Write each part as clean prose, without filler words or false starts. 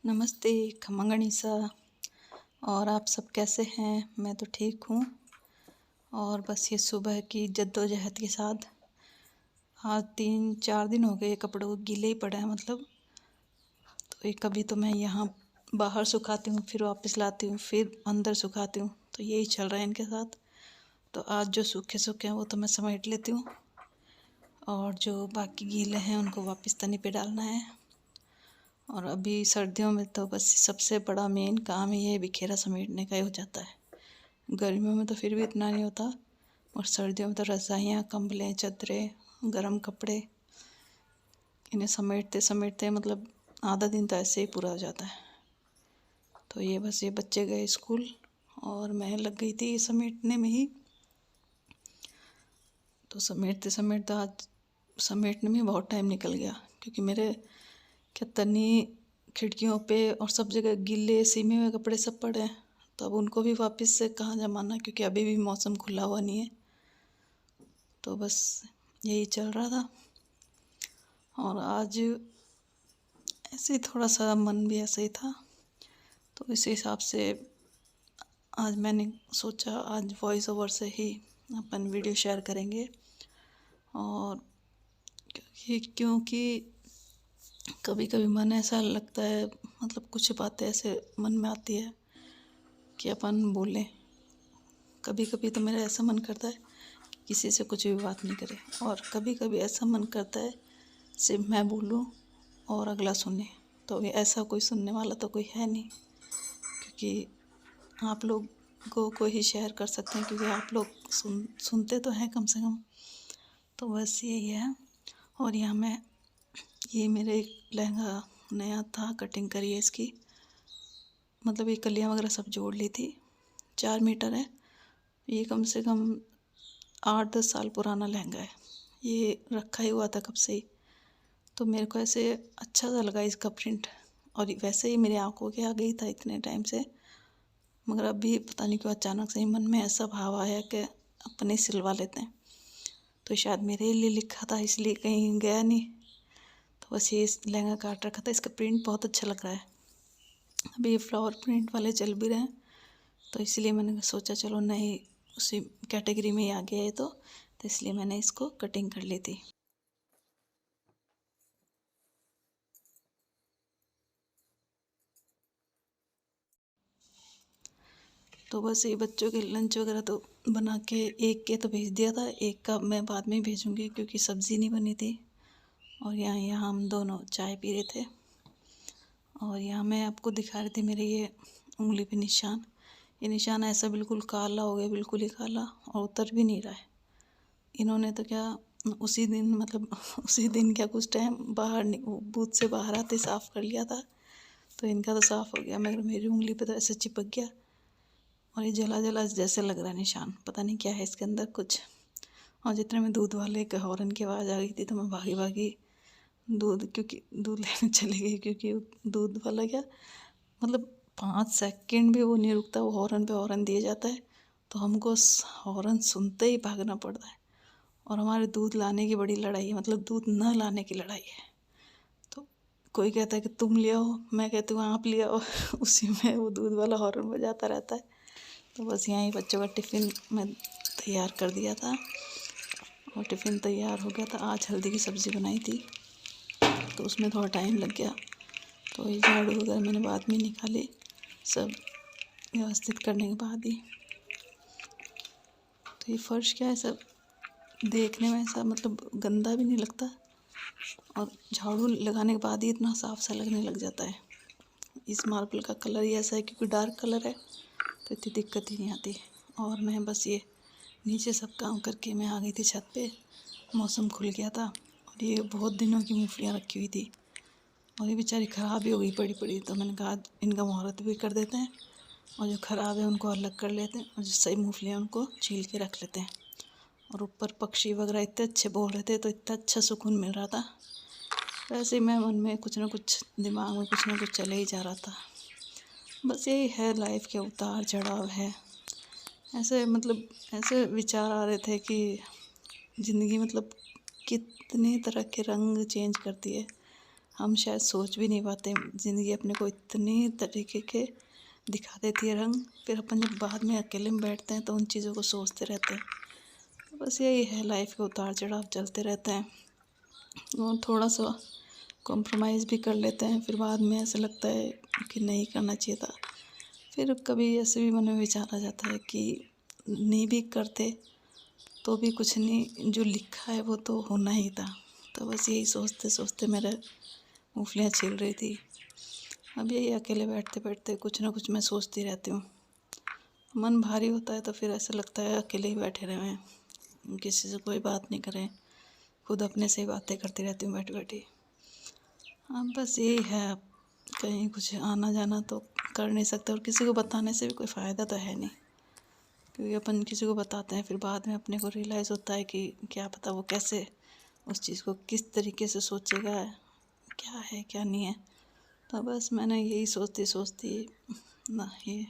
नमस्ते खमा गणिसा। और आप सब कैसे हैं? मैं तो ठीक हूँ। और बस ये सुबह की जद्दोजहद के साथ आज 3-4 दिन हो गए, कपड़े गीले ही पड़े हैं। मतलब तो ये कभी तो मैं यहाँ बाहर सुखाती हूँ, फिर वापस लाती हूँ, फिर अंदर सुखाती हूँ, तो यही चल रहा है इनके साथ। तो आज जो सूखे सूखे हैं वो तो मैं समेट लेती हूँ, और जो बाकी गीले हैं उनको वापस तनी पे डालना है। और अभी सर्दियों में तो बस सबसे बड़ा मेन काम ये बिखेरा समेटने का ही हो जाता है। गर्मियों में तो फिर भी इतना नहीं होता, और सर्दियों में तो रज़ाइयाँ, कंबलें, चादरें, गर्म कपड़े, इन्हें समेटते समेटते मतलब आधा दिन तो ऐसे ही पूरा हो जाता है। तो ये बस ये बच्चे गए स्कूल और मैं लग गई थी ये समेटने में ही। तो समेटते समेटते आज समेटने में बहुत टाइम निकल गया, क्योंकि मेरे क्या तनी खिड़कियों पे और सब जगह गीले सीमे हुए कपड़े सब पड़े हैं। तो अब उनको भी वापस से कहाँ जमाना, क्योंकि अभी भी मौसम खुला हुआ नहीं है। तो बस यही चल रहा था। और आज ऐसे ही थोड़ा सा मन भी ऐसे ही था, तो इस हिसाब से आज मैंने सोचा आज वॉइस ओवर से ही अपन वीडियो शेयर करेंगे। और क्योंकि कभी कभी मन ऐसा लगता है, मतलब कुछ बातें ऐसे मन में आती है कि अपन बोलें। कभी कभी तो मेरा ऐसा मन करता है कि किसी से कुछ भी बात नहीं करे, और कभी कभी ऐसा मन करता है सिर्फ मैं बोलूं और अगला सुने। तो ये ऐसा कोई सुनने वाला तो कोई है नहीं, क्योंकि आप लोगों को ही शेयर कर सकते हैं, क्योंकि आप लोग सुनते तो हैं कम से कम। तो बस यही है। और यहाँ मैं ये मेरे एक लहंगा नया था, कटिंग करी है इसकी, मतलब ये कलियाँ वगैरह सब जोड़ ली थी। 4 मीटर है ये, कम से कम 8-10 साल पुराना लहंगा है। ये रखा ही हुआ था कब से ही, तो मेरे को ऐसे अच्छा सा लगा इसका प्रिंट। और वैसे ही मेरी आंखों के आ गई था इतने टाइम से, मगर अभी पता नहीं क्यों अचानक से ही मन में ऐसा भाव आया कि अपने सिलवा लेते हैं। तो शायद मेरे लिए लिखा था, इसलिए कहीं गया नहीं। तो बस ये लहंगा काट रखा था। इसका प्रिंट बहुत अच्छा लग रहा है। अभी ये फ्लावर प्रिंट वाले चल भी रहे हैं, तो इसलिए मैंने सोचा चलो नई उसी कैटेगरी में ही आ गया है, तो इसलिए मैंने इसको कटिंग कर ली थी। तो बस ये बच्चों के लंच वगैरह तो बना के एक के तो भेज दिया था, एक का मैं बाद में भेजूँगी क्योंकि सब्ज़ी नहीं बनी थी। और यहाँ हम दोनों चाय पी रहे थे। और यहाँ मैं आपको दिखा रही थी मेरे ये उंगली पे निशान। ये निशान ऐसा बिल्कुल काला हो गया, बिल्कुल ही काला, और उतर भी नहीं रहा है। इन्होंने तो क्या उसी दिन, मतलब उसी दिन क्या कुछ टाइम बाहर बूथ से बाहर आते साफ़ कर लिया था, तो इनका तो साफ़ हो गया, मगर मेरी उंगली पे तो ऐसे चिपक गया। और ये जला जला जैसे लग रहा है निशान, पता नहीं क्या है इसके अंदर कुछ। और जितने में दूध वाले के हॉर्न की आवाज़ आ गई थी, तो मैं भागी भागी क्योंकि दूध लेने चली गई, क्योंकि दूध वाला क्या, मतलब 5 सेकंड भी वो नहीं रुकता, वो हॉर्न पे हॉर्न दिए जाता है, तो हमको हॉर्न सुनते ही भागना पड़ता है। और हमारे दूध लाने की बड़ी लड़ाई है, मतलब दूध न लाने की लड़ाई है। तो कोई कहता है कि तुम ले आओ, मैं कहती हूँ आप ले आओ उसी में वो दूध वाला हॉर्न बजाता रहता है। तो बस यहाँ ही बच्चों का टिफ़िन मैं तैयार कर दिया था, और टिफ़िन तैयार हो गया था। आज हल्दी की सब्ज़ी बनाई थी, तो उसमें थोड़ा टाइम लग गया। तो ये झाड़ू वगैरह मैंने बाद में निकाली, सब व्यवस्थित करने के बाद ही। तो ये फर्श क्या है, सब देखने में ऐसा मतलब गंदा भी नहीं लगता, और झाड़ू लगाने के बाद ही इतना साफ सा लगने लग जाता है। इस मार्बल का कलर ही ऐसा है, क्योंकि डार्क कलर है, तो इतनी दिक्कत ही नहीं आती। और मैं बस ये नीचे सब काम करके मैं आ गई थी छत पे। मौसम खुल गया था, और ये बहुत दिनों की मूंगफलियाँ रखी हुई थी, और ये बेचारी ख़राब ही हो गई पड़ी पड़ी। तो मैंने कहा इनका मुहूर्त भी कर देते हैं, और जो ख़राब है उनको अलग कर लेते हैं, और जो सही मूंगफलियाँ उनको छील के रख लेते हैं। और ऊपर पक्षी वगैरह इतने अच्छे बोल रहे थे, तो इतना अच्छा सुकून मिल रहा था। वैसे ही मैं मन में कुछ ना कुछ, दिमाग में कुछ ना कुछ चले ही जा रहा था। बस यही है, लाइफ के उतार चढ़ाव है। ऐसे मतलब ऐसे विचार आ रहे थे कि ज़िंदगी मतलब कितने तरह के रंग चेंज करती है। हम शायद सोच भी नहीं पाते। ज़िंदगी अपने को इतनी तरीके के दिखा देती है रंग, फिर अपन जब बाद में अकेले में बैठते हैं तो उन चीज़ों को सोचते रहते हैं। तो बस यही है, लाइफ के उतार चढ़ाव चलते रहते हैं और थोड़ा सा कॉम्प्रोमाइज़ भी कर लेते हैं, फिर बाद में ऐसा लगता है कि नहीं करना चाहिए था। फिर कभी ऐसे भी मन में विचार आ जाता है कि नहीं भी करते तो भी कुछ नहीं, जो लिखा है वो तो होना ही था। तो बस यही सोचते सोचते मेरे मूँगफलियाँ छिल रही थी। अब यही अकेले बैठते बैठते कुछ ना कुछ मैं सोचती रहती हूँ। मन भारी होता है तो फिर ऐसा लगता है अकेले ही बैठे रहें, किसी से कोई बात नहीं करें, खुद अपने से ही बातें करती रहती हूँ बैठी बैठी। अब बस यही है, अब कहीं कुछ आना जाना तो कर नहीं सकते और किसी को बताने से भी कोई फ़ायदा तो है नहीं, क्योंकि अपन किसी को बताते हैं फिर बाद में अपने को रियलाइज़ होता है कि क्या पता वो कैसे उस चीज़ को किस तरीके से सोचेगा, क्या है क्या नहीं है। तो बस मैंने यही सोचती सोचती ना, ये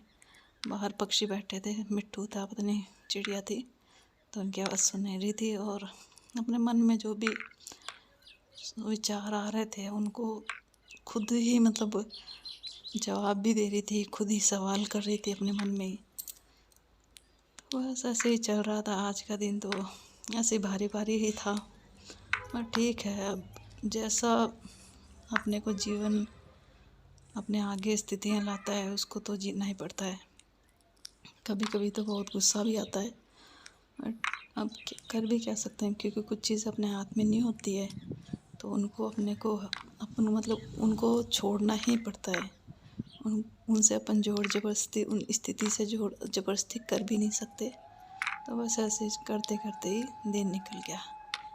बाहर पक्षी बैठे थे, मिट्ठू था पता नहीं चिड़िया थी, तो उनकी आवाज़ सुनहरी थी और अपने मन में जो भी विचार आ रहे थे उनको खुद ही मतलब जवाब भी दे रही थी, खुद ही सवाल कर रही थी अपने मन में ही। बस ऐसे ही चल रहा था आज का दिन, तो ऐसे भारी भारी ही था। पर ठीक है, अब जैसा अपने को जीवन अपने आगे स्थितियाँ लाता है उसको तो जीना ही पड़ता है। कभी कभी तो बहुत गुस्सा भी आता है, बट अब कर भी क्या सकते हैं, क्योंकि कुछ चीज़ अपने हाथ में नहीं होती है तो उनको अपने को अपन मतलब उनको छोड़ना ही पड़ता है। उनसे अपन जोर ज़बरदस्ती उन स्थिति से जोर ज़बरदस्ती कर भी नहीं सकते। तो बस ऐसे करते करते ही दिन निकल गया।